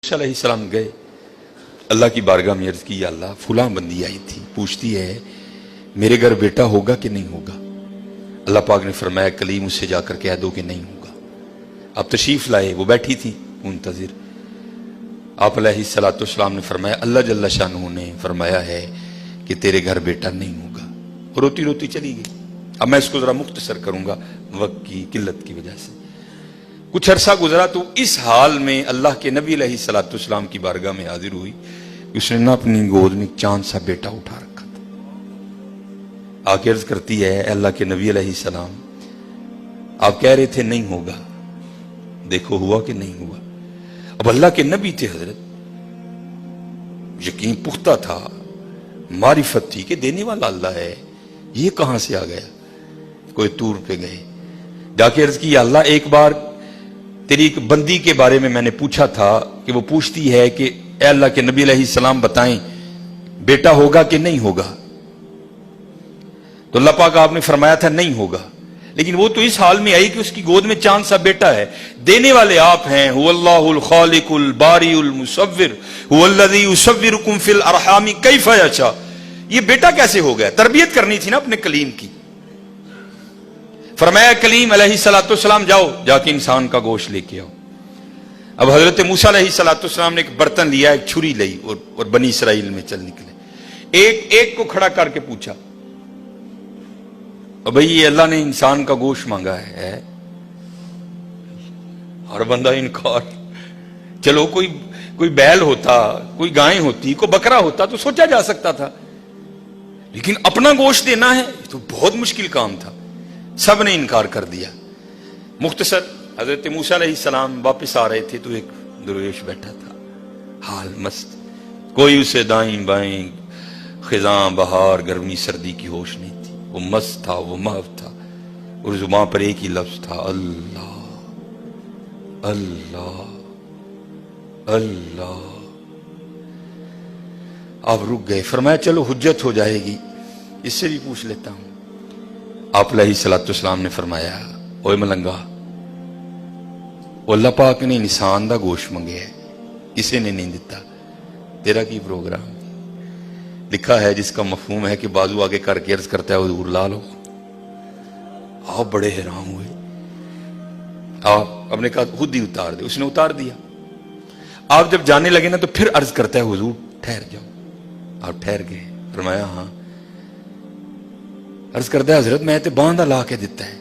علیہ السلام گئے, اللہ کی بارگاہ میں عرض کی, یا اللہ فلاں بندی آئی تھی, پوچھتی ہے میرے گھر بیٹا ہوگا کہ نہیں ہوگا. اللہ پاک نے فرمایا کلیم اس سے جا کر کہہ دو کہ نہیں ہوگا. آپ تشریف لائے, وہ بیٹھی تھی منتظر. آپ علیہ السلام نے فرمایا اللہ جل شانہ نے فرمایا ہے کہ تیرے گھر بیٹا نہیں ہوگا. روتی روتی چلی گئی. اب میں اس کو ذرا مختصر کروں گا وقت کی قلت کی وجہ سے. کچھ عرصہ گزرا تو اس حال میں اللہ کے نبی علیہ السلام کی بارگاہ میں حاضر ہوئی. اس نے نہ اپنی گود میں چاند سا بیٹا اٹھا رکھا تھا. آ کے عرض کرتی ہے اے اللہ کے نبی علیہ السلام, آپ کہہ رہے تھے نہیں ہوگا, دیکھو ہوا کہ نہیں ہوا. اب اللہ کے نبی تھے حضرت, یقین پختہ تھا, معرفت تھی کہ دینے والا اللہ ہے. یہ کہاں سے آ گیا؟ کوئی طور پہ گئے, جا کے عرض کی یا اللہ ایک بار تیری ایک بندی کے بارے میں نے پوچھا تھا کہ وہ پوچھتی ہے کہ اے اللہ کے نبی علیہ السلام بتائیں بیٹا ہوگا کہ نہیں ہوگا. تو اللہ پاک آپ نے فرمایا تھا نہیں ہوگا, لیکن وہ تو اس حال میں آئی کہ اس کی گود میں چاند سا بیٹا ہے. دینے والے آپ ہیں, هو اللہ الخالق الباری المصور هو الذی یصورکم فی الارحام کیف یشاء. یہ بیٹا کیسے ہو گیا؟ تربیت کرنی تھی نا اپنے کلیم کی. فرمایا کلیم علیہ السلام جاؤ جا کے انسان کا گوشت لے کے آؤ. اب حضرت موسیٰ علیہ السلام نے ایک برتن لیا, ایک چھری لئی اور بنی اسرائیل میں چل نکلے. ایک کو کھڑا کر کے پوچھا, بھئی یہ اللہ نے انسان کا گوشت مانگا ہے. ہر بندہ انکار. چلو کوئی بیل ہوتا, کوئی گائیں ہوتی, کوئی بکرا ہوتا تو سوچا جا سکتا تھا, لیکن اپنا گوشت دینا ہے یہ تو بہت مشکل کام تھا. سب نے انکار کر دیا. مختصر حضرت موسیٰ علیہ السلام واپس آ رہے تھے تو ایک درویش بیٹھا تھا, حال مست, کوئی اسے دائیں بائیں خزاں بہار گرمی سردی کی ہوش نہیں تھی. وہ مست تھا, وہ محو تھا, اور زبان پر ایک ہی لفظ تھا اللہ اللہ اللہ. آپ رک گئے. فرمایا چلو حجت ہو جائے گی, اس سے بھی پوچھ لیتا ہوں. آپ علیہ السلام نے فرمایا اوے ملنگا, اللہ پاک نے انسان دا گوشت منگے ہے, اسے نے نہیں دیتا, تیرا کی پروگرام. لکھا ہے جس کا مفہوم ہے کہ بازو آگے کر کے عرض کرتا ہے حضور لا لو. آپ بڑے حیران ہوئے. آپ نے کہا خود ہی اتار دے. اس نے اتار دیا. آپ جب جانے لگے نا تو پھر عرض کرتا ہے حضور ٹھہر جاؤ. آپ ٹھہر گئے. فرمایا ہاں. عرض کرتا ہے حضرت میں تے باندھا لا کے دیتا ہے,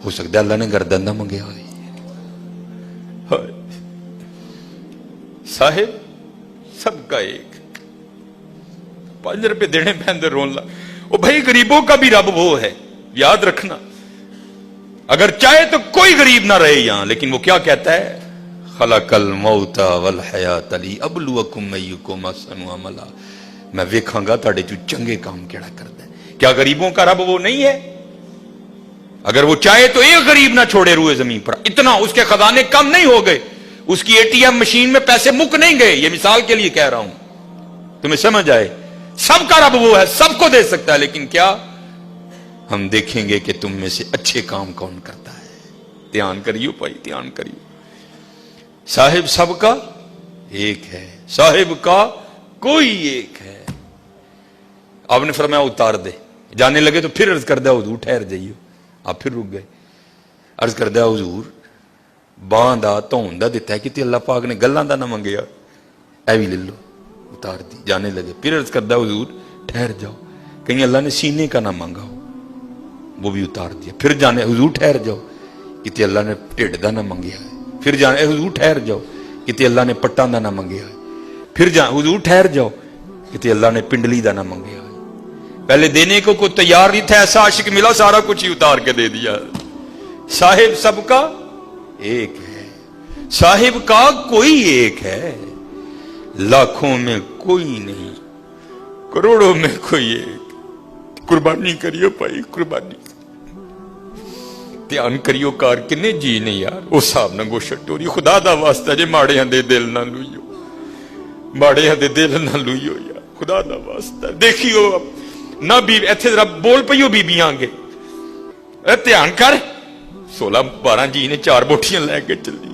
ہو سکتا ہے اللہ نے گردن نہ منگیا ہوئی. صاحب سب کا ایک, 5 روپے دینے پہ اندر رون لا. وہ بھائی غریبوں کا بھی رب وہ ہے, یاد رکھنا. اگر چاہے تو کوئی غریب نہ رہے یہاں, لیکن وہ کیا کہتا ہے خلق الموت والحیات لیبلوکم ایکم احسن عملا. میں ویکھاں گا تہاڈے چوں چنگے کام کیڑا کردا ہے. کیا غریبوں کا رب وہ نہیں ہے؟ اگر وہ چاہے تو ایک غریب نہ چھوڑے روئے زمین پر. اتنا اس کے خزانے کم نہیں ہو گئے, اس کی ATM مشین میں پیسے مک نہیں گئے. یہ مثال کے لیے کہہ رہا ہوں تمہیں سمجھ آئے. سب کا رب وہ ہے, سب کو دے سکتا ہے, لیکن کیا ہم دیکھیں گے کہ تم میں سے اچھے کام کون کرتا ہے. دھیان کریو بھائی, دھیان کریو. صاحب سب کا ایک ہے, صاحب کا کوئی ایک ہے. آپ نے فرمایا اتار دے. جانے لگے تو پھر عرض کر دیا حضور ٹھہر جائیو. آپ پھر رک گئے. عرض کر دیا حضور باندھ دا تون دا دیتا ہے کہ اللہ پاک نے گلاں دا نہ منگیا, اے بھی لے لو. اتار دی. جانے لگے پھر عرض کر دیا حضور ٹھہر جاؤ, کہیں اللہ نے سینے کا نہ مانگا ہو, وہ بھی اتار دیا. پھر جانے حضور ٹھہر جاؤ کہ اللہ نے ٹھڈ دا نہ منگیا ہے. پھر جانے حضور ٹھہر جاؤ کہ اللہ نے پٹاں دا نہ منگیا ہے. پھر حضور ٹھہر جاؤ کہ اللہ نے پنڈلی دا نہ منگیا ہے. پہلے دینے کو کوئی تیار نہیں تھا, ایسا عاشق ملا سارا کچھ ہی اتار کے دے دیا. صاحب سب کا ایک ہے, صاحب کا کوئی ایک ہے, لاکھوں میں کوئی نہیں, کروڑوں میں کوئی ایک. قربانی کریو بھائی, قربانی دھیان کریو. کار کنے جی نے یار اس صاحب نہ گوشت ٹوری. خدا دا واسطہ جے ماڑے دے دل نہ لوئیو, ماڑے دے دل نہ لوئیو یار, خدا دا واسطہ. دیکھیو نہ بھی ایتھے ذرا بول پئیو بیبیاں گے, دھیان کر. 16-12 جی نے 4 بوٹیاں لے کے چلی.